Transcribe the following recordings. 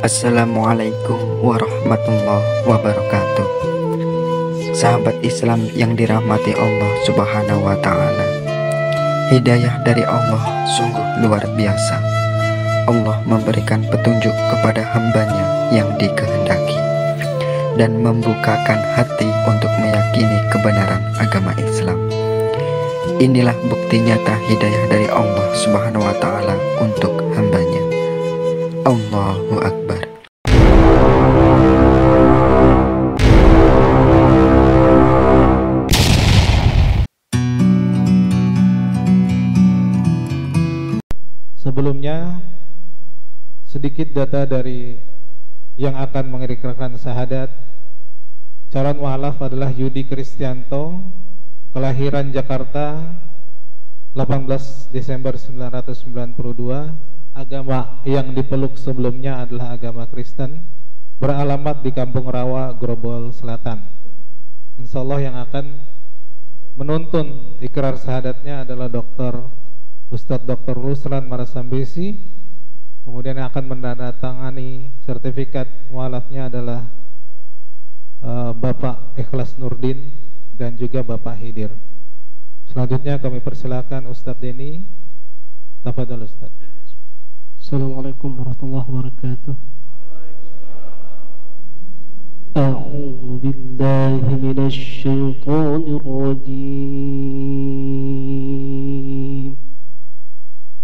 Assalamualaikum warahmatullahi wabarakatuh. Sahabat Islam yang dirahmati Allah Subhanahu wa Ta'ala, hidayah dari Allah sungguh luar biasa. Allah memberikan petunjuk kepada hambanya yang dikehendaki dan membukakan hati untuk meyakini kebenaran agama Islam. Inilah bukti nyata hidayah dari Allah Subhanahu wa Ta'ala untuk hambanya. Allahu Akbar. Sebelumnya sedikit data dari yang akan mengikrarkan syahadat. Calon mualaf adalah Yudi Kristianto, kelahiran Jakarta 18 Desember 1992. Agama yang dipeluk sebelumnya adalah agama Kristen, beralamat di Kampung Rawa, Grobol Selatan. Insya Allah yang akan menuntun ikrar syahadatnya adalah Ustadz Dr. Ruslan Marasambesi. Kemudian yang akan menandatangani sertifikat mualafnya adalah Bapak Ikhlas Nurdin dan juga Bapak Hidir. Selanjutnya kami persilakan Ustadz Deni. Tafadhol Ustadz. Assalamualaikum warahmatullahi wabarakatuh. A'udzu billahi minasy syaithanir rajim.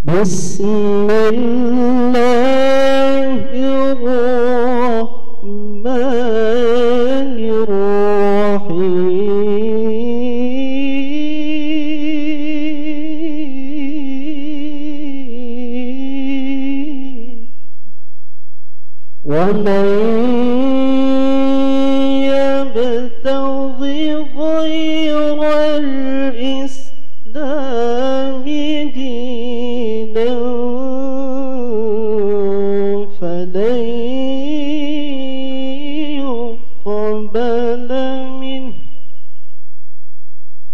Bismillahirrahmanirrahim. ومن يبتغي غير الإسلام دينا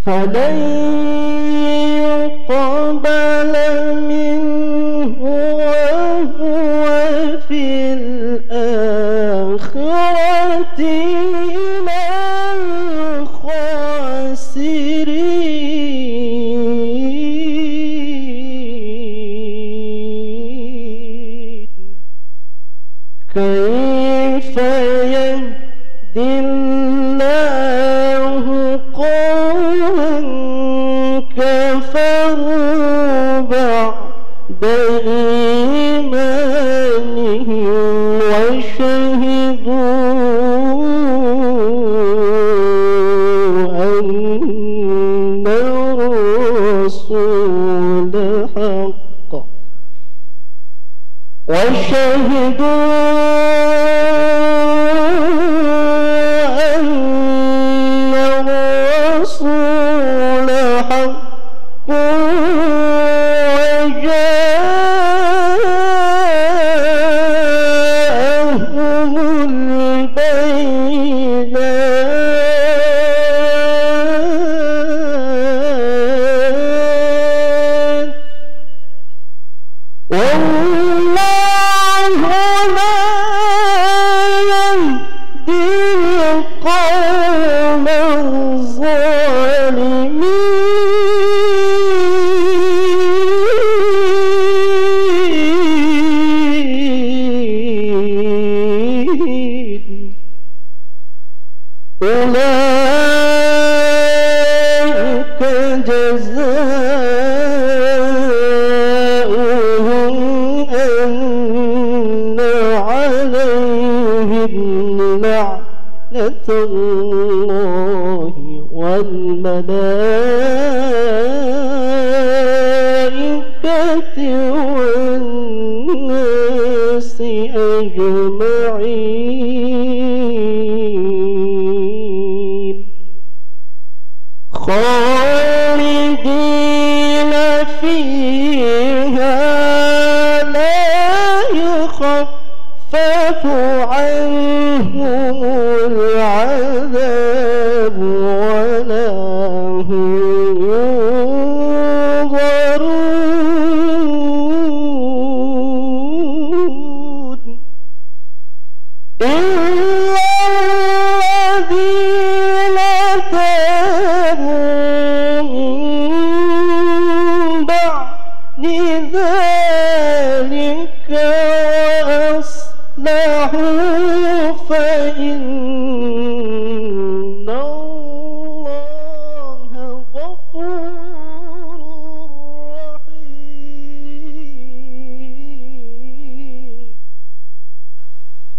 فلن يقبل منه وهو في الآخرة من الخاسرين. كيف يهدي الله قوما كفروا بعد إيمانهم وشهدوا أن الرسول حق وجاءهم البينات والله لا يهدي القوم الظالمين. أولئك جزاؤهم أن عليهم لعنة الله والملائكة والناس أجمعين خالدين فيها لا يخفف عنهم العذاب ولا هم ينظرون. إلا الذين تابوا من بعد ذلك وأصلحوا فإن الله غفور رحيم.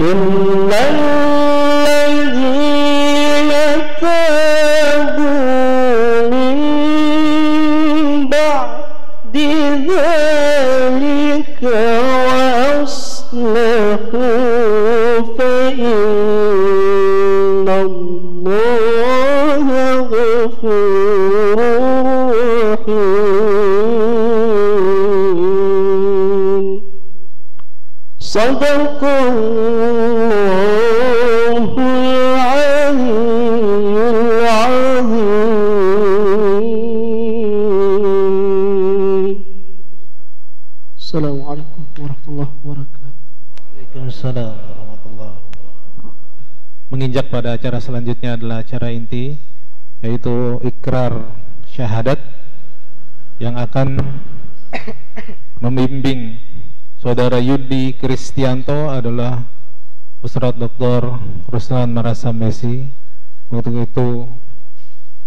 إن الذين تابوا من بعد ذلك وأصلحوا فإن الله غفور رحيم. صدق الله العلي العظيم. السلام عليكم ورحمة الله وبركاته. Waalaikumsalam warahmatullahi wabarakatuh. Menginjak pada acara selanjutnya adalah acara inti, yaitu ikrar syahadat yang akan membimbing Saudara Yudi Kristianto adalah Ustadz Dr. Ruslan Marasa Messi. Untuk itu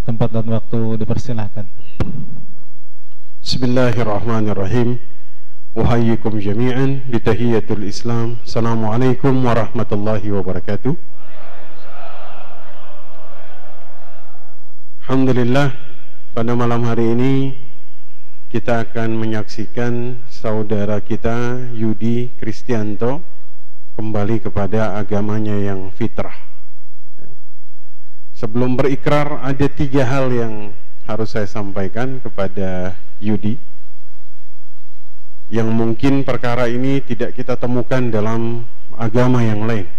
tempat dan waktu dipersilahkan. Bismillahirrahmanirrahim. Uhayyikum jami'an bitahiyatul Islam. Assalamualaikum warahmatullahi wabarakatuh. Alhamdulillah, pada malam hari ini kita akan menyaksikan saudara kita Yudi Kristianto kembali kepada agamanya yang fitrah. Sebelum berikrar, ada 3 hal yang harus saya sampaikan kepada Yudi, yang mungkin perkara ini tidak kita temukan dalam agama yang lain.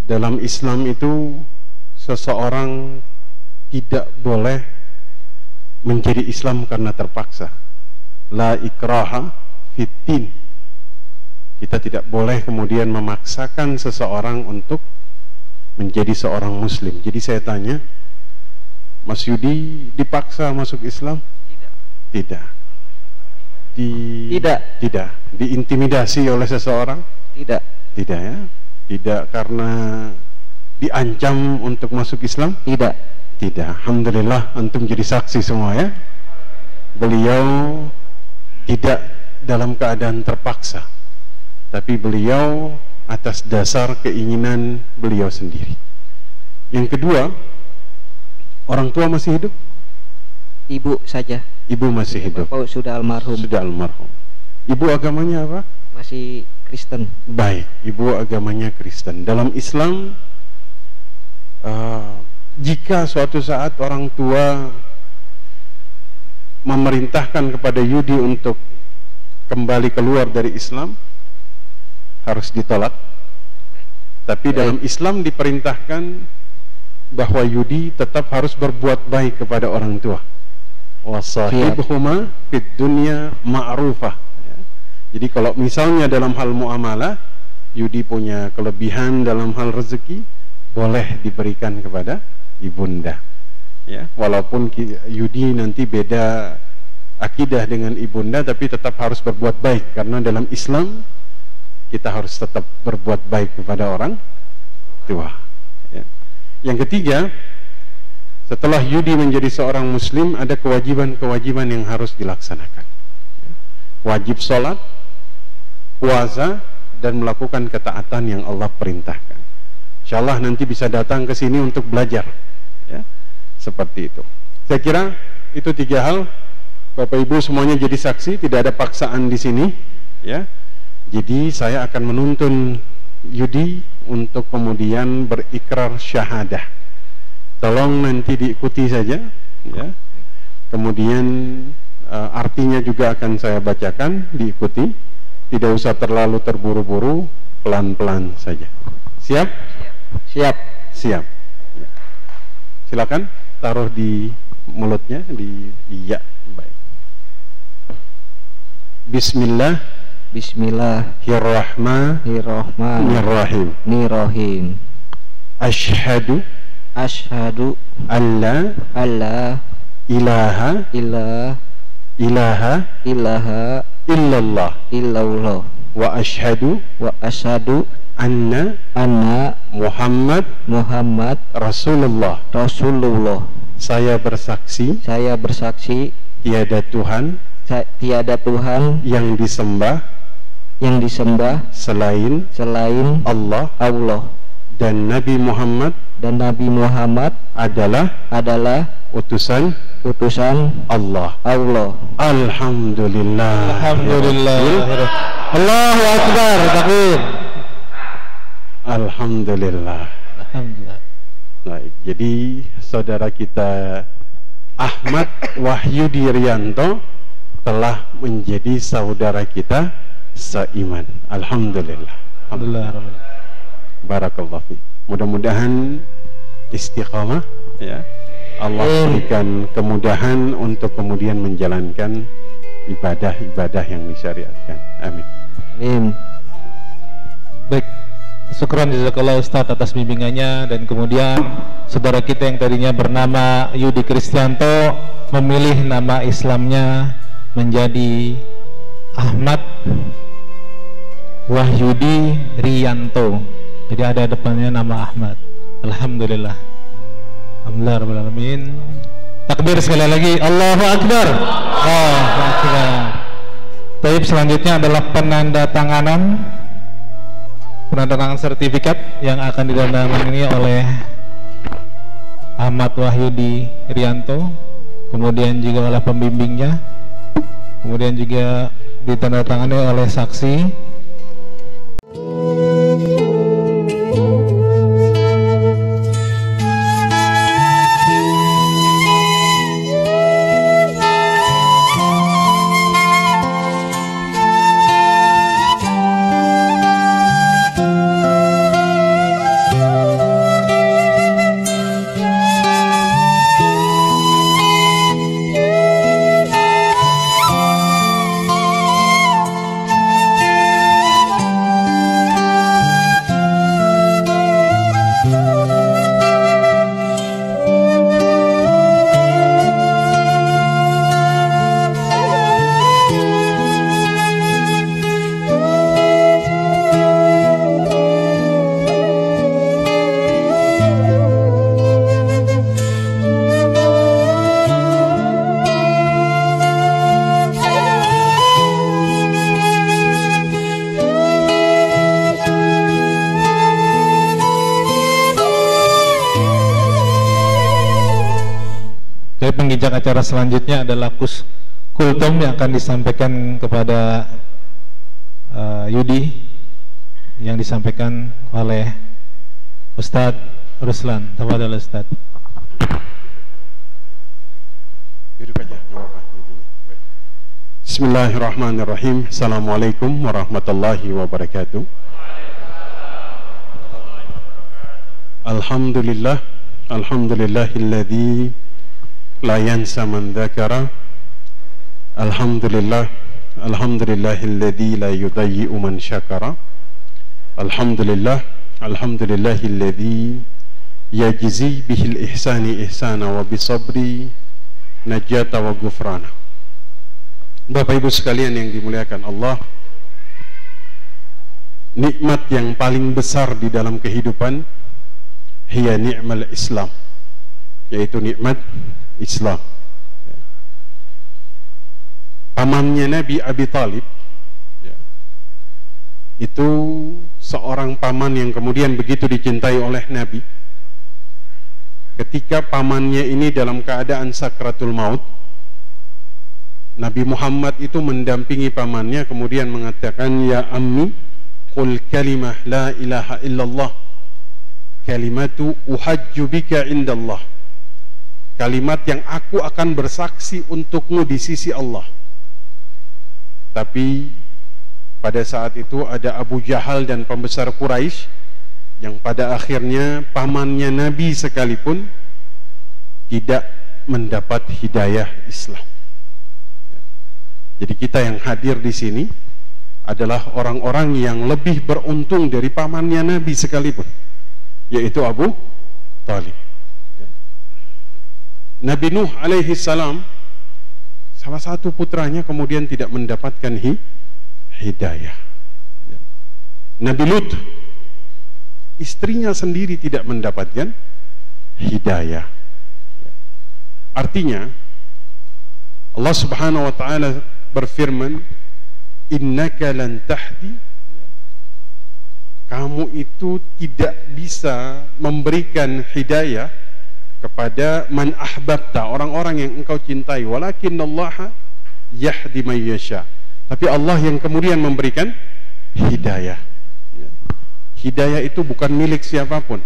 Dalam Islam itu seseorang tidak boleh menjadi Islam karena terpaksa. La ikraha fiddin. Kita tidak boleh kemudian memaksakan seseorang untuk menjadi seorang muslim. Jadi saya tanya, Mas Yudi dipaksa masuk Islam? Tidak. Tidak. Diintimidasi oleh seseorang? Tidak ya. Tidak karena diancam untuk masuk Islam? Tidak. Alhamdulillah, antum jadi saksi semua ya. Beliau tidak dalam keadaan terpaksa, tapi beliau atas dasar keinginan beliau sendiri. Yang kedua, orang tua masih hidup? Ibu saja. Ibu masih hidup. Bapak sudah almarhum. Ibu agamanya apa? Masih Kristen. Baik, ibu agamanya Kristen. Dalam Islam, jika suatu saat orang tua memerintahkan kepada Yudi untuk kembali keluar dari Islam, harus ditolak. Tapi dalam Islam diperintahkan bahwa Yudi tetap harus berbuat baik kepada orang tua. Wasahibhuma fid dunya ma'rufah. Jadi kalau misalnya dalam hal muamalah Yudi punya kelebihan dalam hal rezeki, boleh diberikan kepada ibunda. Ya, walaupun Yudi nanti beda akidah dengan ibunda, tapi tetap harus berbuat baik, karena dalam Islam kita harus tetap berbuat baik kepada orang tua. Ya. Yang ketiga, setelah Yudi menjadi seorang muslim, ada kewajiban-kewajiban yang harus dilaksanakan. Ya. Wajib sholat, puasa, dan melakukan ketaatan yang Allah perintahkan. Insyaallah nanti bisa datang ke sini untuk belajar. Ya. Seperti itu. Saya kira itu 3 hal. Bapak Ibu semuanya jadi saksi, tidak ada paksaan di sini. Ya. Jadi saya akan menuntun Yudi untuk kemudian berikrar syahadah. Tolong nanti diikuti saja. Ya. Kemudian artinya juga akan saya bacakan, diikuti. Tidak usah terlalu terburu-buru, pelan-pelan saja. Siap? Siap. Siap. Ya. Silakan taruh di mulutnya, di iya. Baik. Bismillah. Bismillahirrahmanirrahim. Asyhadu Asyhadu alla alla ilaha ilaha illallah illallah wa asyhadu anna anna Muhammad Rasulullah. Saya bersaksi tiada Tuhan yang disembah selain Allah dan Nabi Muhammad adalah utusan Allah. Alhamdulillah. Allahu Akbar. Takbir. Alhamdulillah. Baik, jadi saudara kita Ahmad Wahyudi Rianto telah menjadi saudara kita seiman. Alhamdulillah. Barakallahu fi. Mudah-mudahan istiqamah ya. Allah berikan kemudahan untuk kemudian menjalankan ibadah-ibadah yang disyariatkan. Amin. Baik, syukran jazakallah Ustaz atas bimbingannya, dan kemudian saudara kita yang tadinya bernama Yudi Kristianto memilih nama Islamnya menjadi Ahmad Wahyudi Rianto. Jadi ada depannya nama Ahmad. Alhamdulillah. Alhamdulillah. Takbir sekali lagi. Allahu Akbar. Allahu Akbar. Baik, selanjutnya adalah penandatangan sertifikat yang akan ditandatangani oleh Ahmad Wahyudi Rianto, kemudian juga oleh pembimbingnya, kemudian juga ditandatangani oleh saksi. Penginjak acara selanjutnya adalah kultum yang akan disampaikan kepada Yudi, yang disampaikan oleh Ustadz Ruslan. Tafadhal Ustadz. Bismillahirrahmanirrahim. Assalamualaikum warahmatullahi wabarakatuh. Alhamdulillah, alhamdulillahilladzi la yansa man dzakara. Alhamdulillah, alhamdulillahilladzi la yudayyi'u man syakara. Alhamdulillah, alhamdulillahilladzi yajzi bihil ihsani ihsana wa bisabri najata wa ghufrana. Bapak Ibu sekalian yang dimuliakan Allah, nikmat yang paling besar di dalam kehidupan hiya ni'mal Islam, yaitu nikmat Islam. Pamannya Nabi Abi Thalib itu seorang paman yang kemudian begitu dicintai oleh Nabi. Ketika pamannya ini dalam keadaan sakratul maut, Nabi Muhammad itu mendampingi pamannya, kemudian mengatakan, ya ammi qul kalimah la ilaha illallah kalimatu uhajju bika indallah, kalimat yang aku akan bersaksi untukmu di sisi Allah. Tapi pada saat itu ada Abu Jahal dan pembesar Quraisy yang pada akhirnya pamannya Nabi sekalipun tidak mendapat hidayah Islam. Jadi kita yang hadir di sini adalah orang-orang yang lebih beruntung dari pamannya Nabi sekalipun, yaitu Abu Thalib. Nabi Nuh alaihi salam, salah satu putranya kemudian tidak mendapatkan hidayah. Nabi Lut, istrinya sendiri tidak mendapatkan hidayah. Artinya Allah Subhanahu wa taala berfirman, innaka lan tahdi, kamu itu tidak bisa memberikan hidayah kepada man ahbabta, orang-orang yang engkau cintai, walakinnallaha yahdi man yasha, tapi Allah yang kemudian memberikan hidayah. Hidayah itu bukan milik siapapun,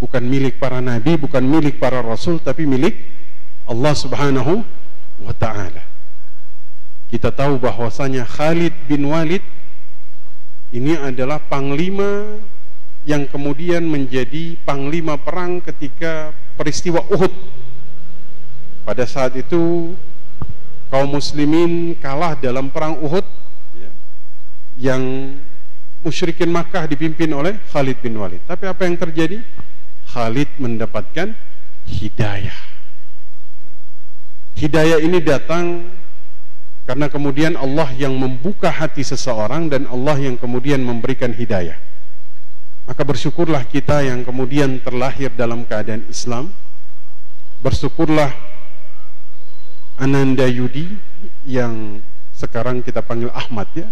bukan milik para nabi, bukan milik para rasul, tapi milik Allah Subhanahu wa ta'ala. Kita tahu bahwasanya Khalid bin Walid ini adalah panglima yang kemudian menjadi panglima perang ketika peristiwa Uhud. Pada saat itu kaum muslimin kalah dalam perang Uhud, yang musyrikin Makkah dipimpin oleh Khalid bin Walid. Tapi apa yang terjadi? Khalid mendapatkan hidayah. Hidayah ini datang karena kemudian Allah yang membuka hati seseorang dan Allah yang kemudian memberikan hidayah. Maka bersyukurlah kita yang kemudian terlahir dalam keadaan Islam. Bersyukurlah Ananda Yudi yang sekarang kita panggil Ahmad, ya,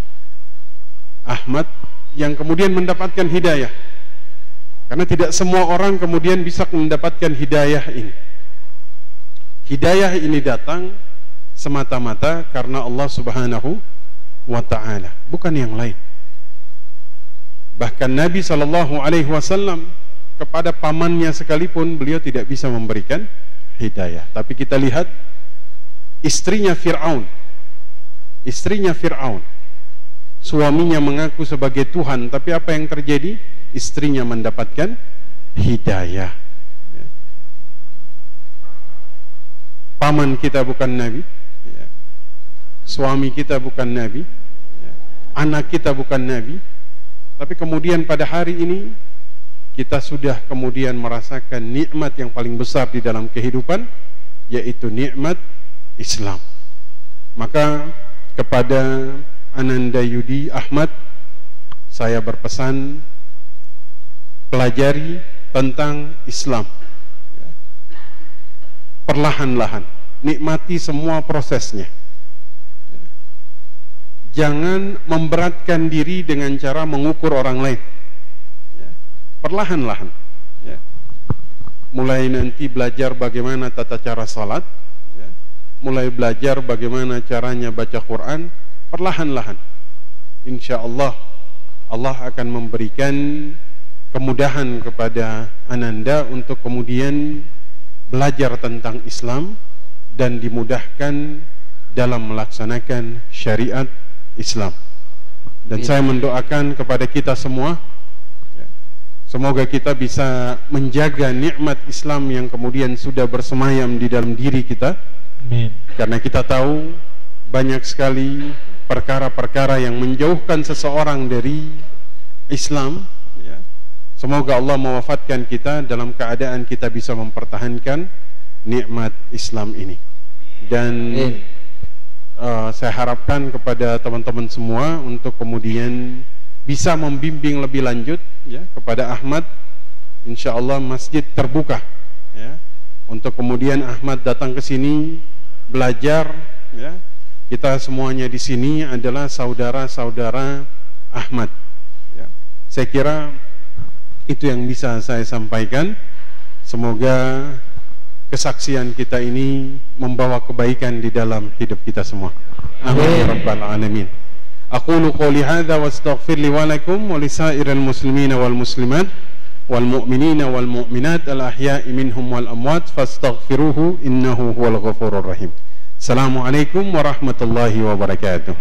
Ahmad, yang kemudian mendapatkan hidayah. Karena tidak semua orang kemudian bisa mendapatkan hidayah ini. Hidayah ini datang semata-mata karena Allah Subhanahu wa ta'ala, bukan yang lain. Bahkan Nabi SAW kepada pamannya sekalipun beliau tidak bisa memberikan hidayah. Tapi kita lihat istrinya Fir'aun, suaminya mengaku sebagai Tuhan, tapi apa yang terjadi? Istrinya mendapatkan hidayah. Paman kita bukan Nabi, suami kita bukan Nabi, anak kita bukan Nabi, tapi kemudian pada hari ini kita sudah kemudian merasakan nikmat yang paling besar di dalam kehidupan, yaitu nikmat Islam. Maka kepada Ananda Yudi Ahmad, saya berpesan, pelajari tentang Islam, perlahan-lahan, nikmati semua prosesnya. Jangan memberatkan diri dengan cara mengukur orang lain, perlahan-lahan, mulai nanti belajar bagaimana tata cara salat, mulai belajar bagaimana caranya baca Quran, perlahan-lahan. Insya Allah, Allah akan memberikan kemudahan kepada Ananda untuk kemudian belajar tentang Islam dan dimudahkan dalam melaksanakan syariat Islam. Dan saya mendoakan kepada kita semua, semoga kita bisa menjaga nikmat Islam yang kemudian sudah bersemayam di dalam diri kita. Amin. Karena kita tahu banyak sekali perkara-perkara yang menjauhkan seseorang dari Islam. Semoga Allah mewafatkan kita dalam keadaan kita bisa mempertahankan nikmat Islam ini. Dan saya harapkan kepada teman-teman semua untuk kemudian bisa membimbing lebih lanjut, kepada Ahmad. Insya Allah masjid terbuka, untuk kemudian Ahmad datang ke sini belajar. Kita semuanya di sini adalah saudara-saudara Ahmad. Saya kira itu yang bisa saya sampaikan. Semoga kesaksian kita ini membawa kebaikan di dalam hidup kita semua. Amin rabbal alamin. Aqulu qouli hadza wa astaghfir li wa lakum wa lisairil muslimina wal muslimat wal mu'minina wal mu'minat al ahya'i minhum wal amwat fastaghfiruhu innahu huwal ghafurur rahim. Assalamualaikum warahmatullahi wabarakatuh.